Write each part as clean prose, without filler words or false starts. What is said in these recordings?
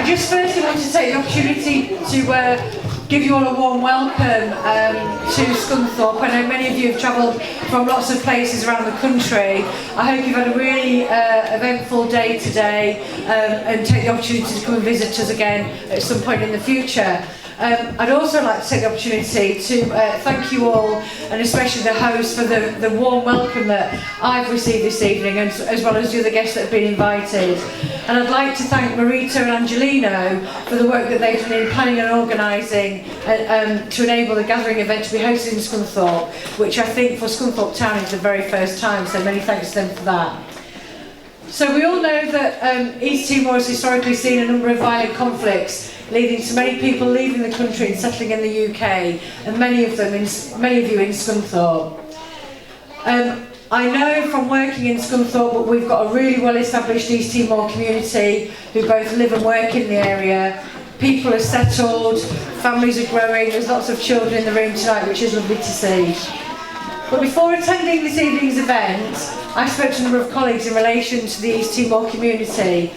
just firstly want to take the opportunity to give you all a warm welcome to Scunthorpe. I know many of you have travelled from lots of places around the country. I hope you've had a really eventful day today and take the opportunity to come and visit us again at some point in the future. I'd also like to take the opportunity to thank you all, and especially the host, for the warm welcome that I've received this evening, and as well as the other guests that have been invited. And I'd like to thank Marita and Angelino for the work that they've done in planning and organising to enable the gathering event to be hosted in Scunthorpe, which I think for Scunthorpe Town is the very first time, so many thanks to them for that. So we all know that East Timor has historically seen a number of violent conflicts, leading to many people leaving the country and settling in the UK, and many of you in Scunthorpe. I know from working in Scunthorpe that we've got a really well-established East Timor community who both live and work in the area. People are settled, families are growing, there's lots of children in the room tonight, which is lovely to see. But before attending this evening's event, I spoke to a number of colleagues in relation to the East Timor community.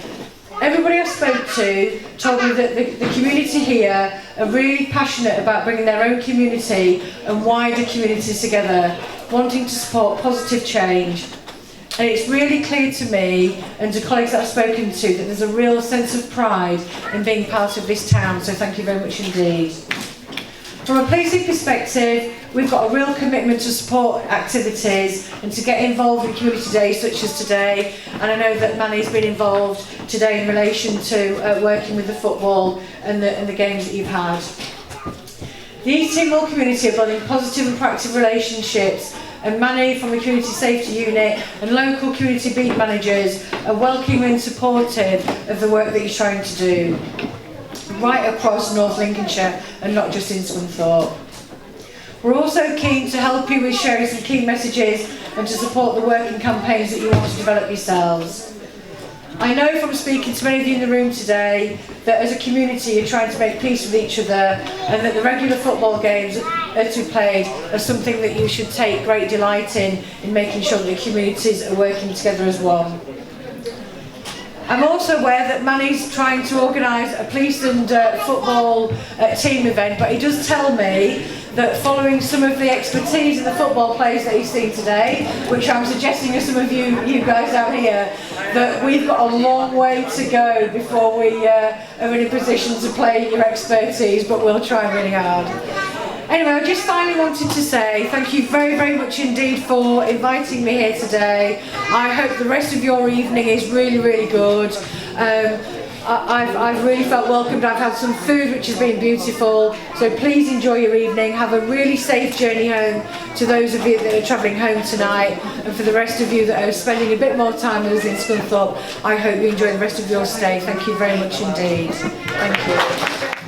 Everybody I spoke to told me that the community here are really passionate about bringing their own community and wider communities together, wanting to support positive change. And it's really clear to me and to colleagues that I've spoken to that there's a real sense of pride in being part of this town, so thank you very much indeed. From a policing perspective, we've got a real commitment to support activities and to get involved in community days such as today, and I know that Manny's been involved today in relation to working with the football and the games that you've had. The East Timor community are building positive and proactive relationships, and Manny from the Community Safety Unit and local community beat managers are welcoming and supportive of the work that he's trying to do right across North Lincolnshire and not just in Scunthorpe. We're also keen to help you with sharing some key messages and to support the work and campaigns that you want to develop yourselves. I know from speaking to many of you in the room today that as a community you're trying to make peace with each other, and that the regular football games to be played are something that you should take great delight in making sure that the communities are working together as one. I'm also aware that Manny's trying to organise a police and football team event, but he does tell me that following some of the expertise of the football players that he's seen today, which I'm suggesting to some of you guys out here, that we've got a long way to go before we are in a position to play your expertise, but we'll try really hard. Anyway, I just finally wanted to say thank you very, very much indeed for inviting me here today. I hope the rest of your evening is really, really good. I've really felt welcomed. I've had some food which has been beautiful, so please enjoy your evening. Have a really safe journey home to those of you that are travelling home tonight, and for the rest of you that are spending a bit more time with us in Scunthorpe, I hope you enjoy the rest of your stay. Thank you very much indeed. Thank you.